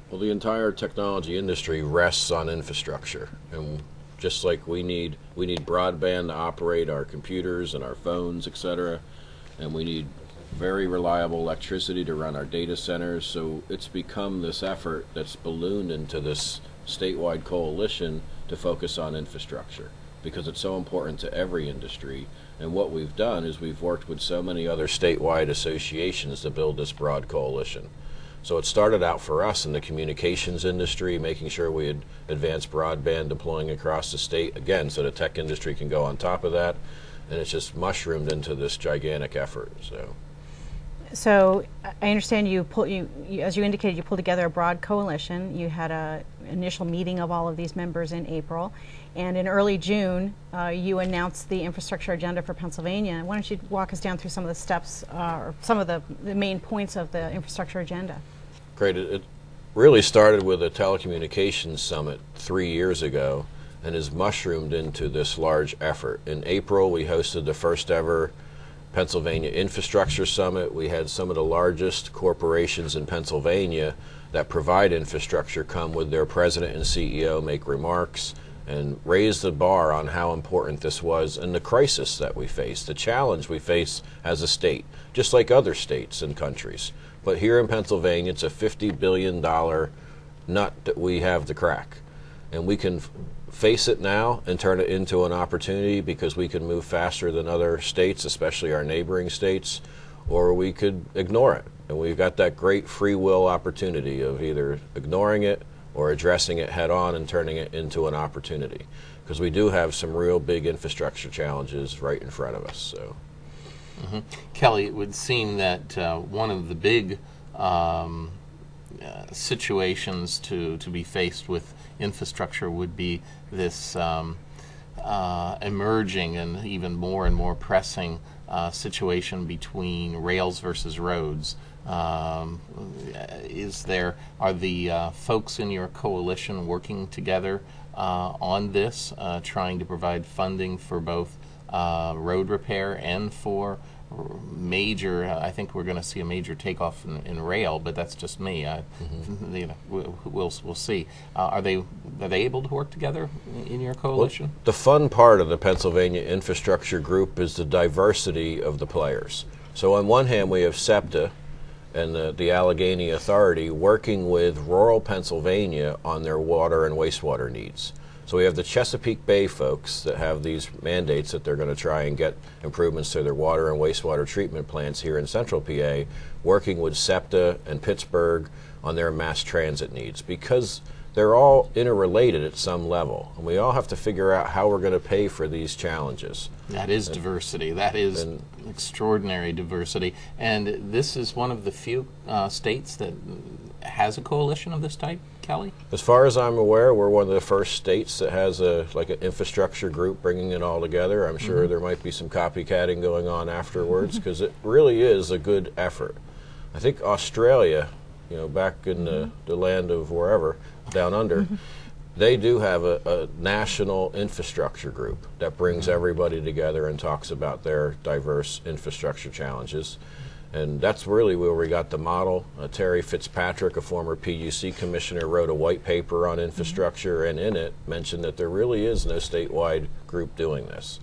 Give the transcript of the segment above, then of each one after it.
Well, the entire technology industry rests on infrastructure, and just like we need broadband to operate our computers and our phones, etc., and we need very reliable electricity to run our data centers. So it's become this effort that's ballooned into this statewide coalition to focus on infrastructure because it's so important to every industry. And what we've done is we've worked with so many other statewide associations to build this broad coalition. So it started out for us in the communications industry, making sure we had advanced broadband deploying across the state, again, so the tech industry can go on top of that. And it's just mushroomed into this gigantic effort. So I understand as you indicated, you pulled together a broad coalition. You had an initial meeting of all of these members in April. And in early June, you announced the infrastructure agenda for Pennsylvania. Why don't you walk us down through some of the steps or some of the main points of the infrastructure agenda? Great. It really started with a telecommunications summit 3 years ago and has mushroomed into this large effort. In April, we hosted the first ever Pennsylvania Infrastructure Summit. We had some of the largest corporations in Pennsylvania that provide infrastructure come with their president and CEO, make remarks, and raise the bar on how important this was and the crisis that we face, the challenge we face as a state, just like other states and countries. But here in Pennsylvania, it's a $50 billion nut that we have to crack. And we can face it now and turn it into an opportunity because we can move faster than other states, especially our neighboring states, or we could ignore it. And we've got that great free will opportunity of either ignoring it or addressing it head on and turning it into an opportunity, because we do have some real big infrastructure challenges right in front of us. So, Kelly, it would seem that one of the big situations to be faced with infrastructure would be this emerging and even more pressing situation between rails versus roads. Are the folks in your coalition working together on this, trying to provide funding for both road repair and for major, I think we're going to see a major takeoff in rail, but that's just me. We'll see. Are they able to work together in your coalition? Well, the fun part of the Pennsylvania Infrastructure Group is the diversity of the players. So on one hand, we have SEPTA and the Allegheny Authority working with rural Pennsylvania on their water and wastewater needs. So we have the Chesapeake Bay folks that have these mandates that they're going to try and get improvements to their water and wastewater treatment plants here in central PA, working with SEPTA and Pittsburgh on their mass transit needs, because they're all interrelated at some level, and we all have to figure out how we're going to pay for these challenges. That is diversity. That is extraordinary diversity. And this is one of the few states that has a coalition of this type, Kelly? As far as I'm aware, we're one of the first states that has an infrastructure group bringing it all together. I'm sure there might be some copycatting going on afterwards, because it really is a good effort. I think Australia, back in the land of wherever, down under, they do have a national infrastructure group that brings everybody together and talks about their diverse infrastructure challenges. And that's really where we got the model. Terry Fitzpatrick, a former PUC commissioner, wrote a white paper on infrastructure, and in it mentioned that there really is no statewide group doing this.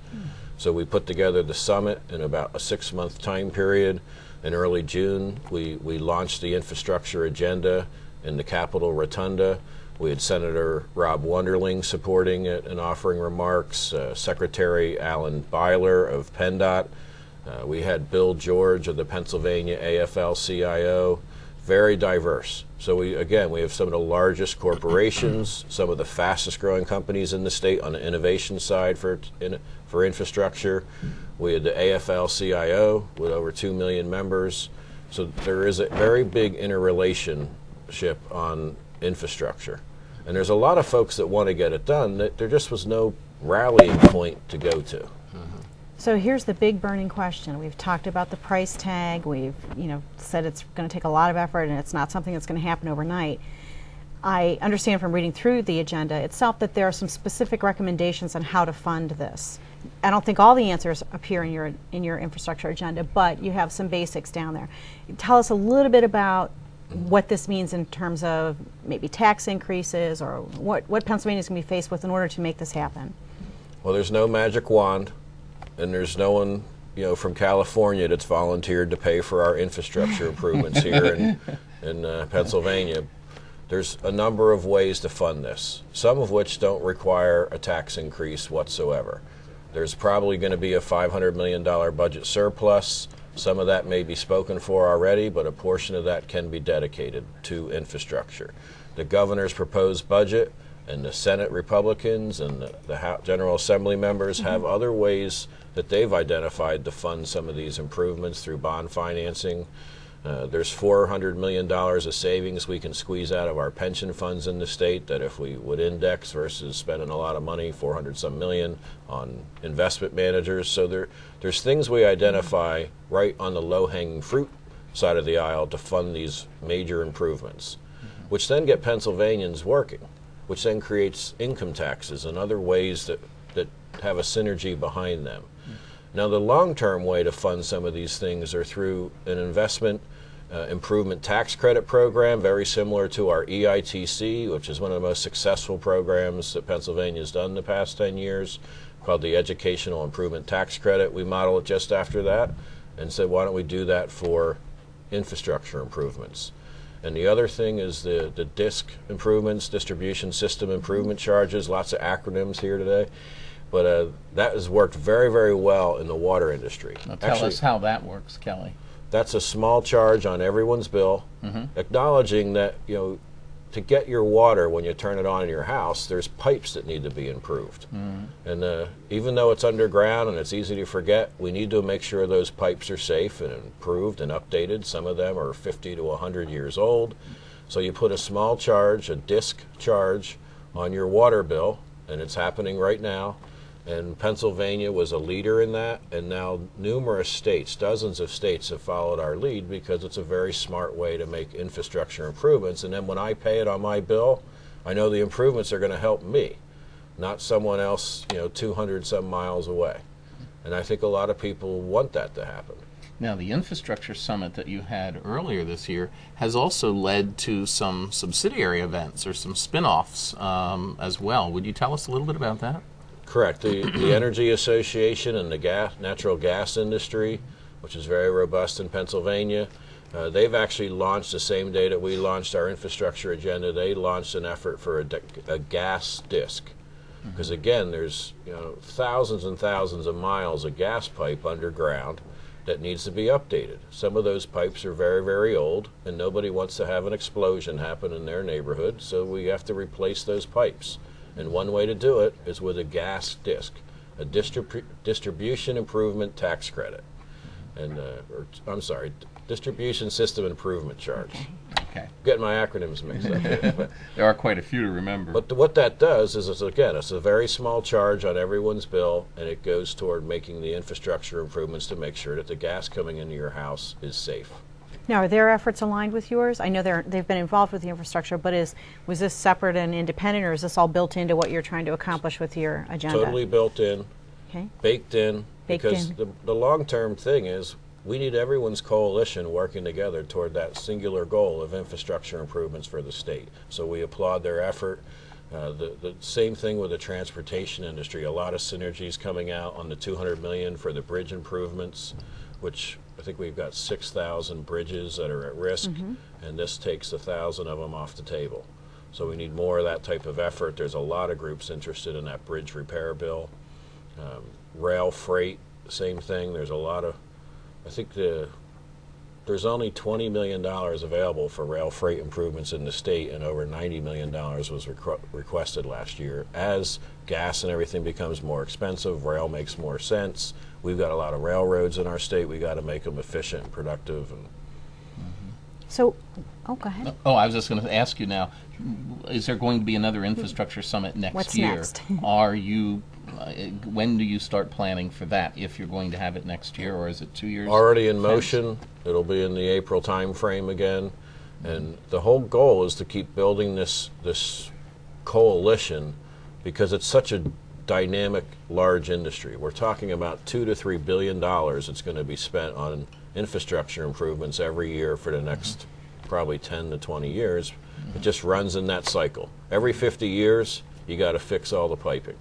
So we put together the summit in about a 6-month time period. In early June, we launched the infrastructure agenda in the Capitol Rotunda. We had Senator Rob Wunderling supporting it and offering remarks, Secretary Alan Byler of PennDOT. We had Bill George of the Pennsylvania AFL-CIO, very diverse. So we have some of the largest corporations, some of the fastest growing companies in the state on the innovation side for infrastructure. We had the AFL-CIO with over 2 million members. So there is a very big interrelationship on infrastructure. And there's a lot of folks that want to get it done. There just was no rallying point to go to. So here's the big burning question. We've talked about the price tag. We've said it's going to take a lot of effort and it's not something that's going to happen overnight. I understand from reading through the agenda itself that there are some specific recommendations on how to fund this. I don't think all the answers appear in your infrastructure agenda, but you have some basics down there. Tell us a little bit about what this means in terms of maybe tax increases, or what Pennsylvania is going to be faced with in order to make this happen? Well, there's no magic wand, and there's no one, from California that's volunteered to pay for our infrastructure improvements here in Pennsylvania. There's a number of ways to fund this, some of which don't require a tax increase whatsoever. There's probably going to be a $500 million budget surplus. Some of that may be spoken for already, but a portion of that can be dedicated to infrastructure. The governor's proposed budget and the Senate Republicans and the General Assembly members have other ways that they've identified to fund some of these improvements through bond financing. There's $400 million of savings we can squeeze out of our pension funds in the state that if we would index versus spending a lot of money, 400-some million, on investment managers. So there's things we identify right on the low-hanging fruit side of the aisle to fund these major improvements, which then get Pennsylvanians working, which then creates income taxes and other ways that have a synergy behind them. Now, the long-term way to fund some of these things are through an investment improvement tax credit program, very similar to our EITC, which is one of the most successful programs that Pennsylvania has done in the past 10 years, called the Educational Improvement Tax Credit. We model it just after that and said, why don't we do that for infrastructure improvements? And the other thing is the DISC improvements, distribution system improvement charges, lots of acronyms here today. But that has worked very, very well in the water industry. Now tell us how that works, Kelly. That's a small charge on everyone's bill, acknowledging that, to get your water when you turn it on in your house, there's pipes that need to be improved. And even though it's underground and it's easy to forget, we need to make sure those pipes are safe and improved and updated. Some of them are 50 to 100 years old. So you put a small charge, a DISC charge, on your water bill, and it's happening right now. And Pennsylvania was a leader in that, and now numerous states, dozens of states, have followed our lead because it's a very smart way to make infrastructure improvements. And then when I pay it on my bill, I know the improvements are going to help me, not someone else, 200-some miles away. And I think a lot of people want that to happen. Now, the infrastructure summit that you had earlier this year has also led to some subsidiary events or some spin-offs as well. Would you tell us a little bit about that? Correct. The Energy Association and the natural gas industry, which is very robust in Pennsylvania, they've actually launched the same day that we launched our infrastructure agenda. They launched an effort for a gas DISC. Because again, there's thousands and thousands of miles of gas pipe underground that needs to be updated. Some of those pipes are very, very old, and nobody wants to have an explosion happen in their neighborhood, so we have to replace those pipes. And one way to do it is with a gas DISC, a distribution improvement tax credit, and distribution system improvement charge. Okay. Getting my acronyms mixed up here. But, there are quite a few to remember. But what that does is, it's a very small charge on everyone's bill, and it goes toward making the infrastructure improvements to make sure that the gas coming into your house is safe. Now, are their efforts aligned with yours? I know they've been involved with the infrastructure, but was this separate and independent, or is this all built into what you're trying to accomplish with your agenda? Totally built in, baked in, because the long-term thing is we need everyone's coalition working together toward that singular goal of infrastructure improvements for the state. So we applaud their effort. The same thing with the transportation industry. A lot of synergies coming out on the $200 million for the bridge improvements, which I think we've got 6,000 bridges that are at risk, and this takes 1,000 of them off the table. So we need more of that type of effort. There's a lot of groups interested in that bridge repair bill. Rail freight, same thing. There's a lot of, I think there's only $20 million available for rail freight improvements in the state, and over $90 million was requested last year. As gas and everything becomes more expensive, rail makes more sense. We've got a lot of railroads in our state. We got to make them efficient and productive. And So, go ahead. Oh, I was just going to ask you now, is there going to be another infrastructure summit next year? What's next? Are you, when do you start planning for that, if you're going to have it next year, or is it 2 years? Already in motion. It'll be in the April time frame again. And the whole goal is to keep building this coalition, because it's such a dynamic, large industry. We're talking about $2 to $3 billion that's going to be spent on infrastructure improvements every year for the next probably 10 to 20 years. It just runs in that cycle. Every 50 years, you got to fix all the piping.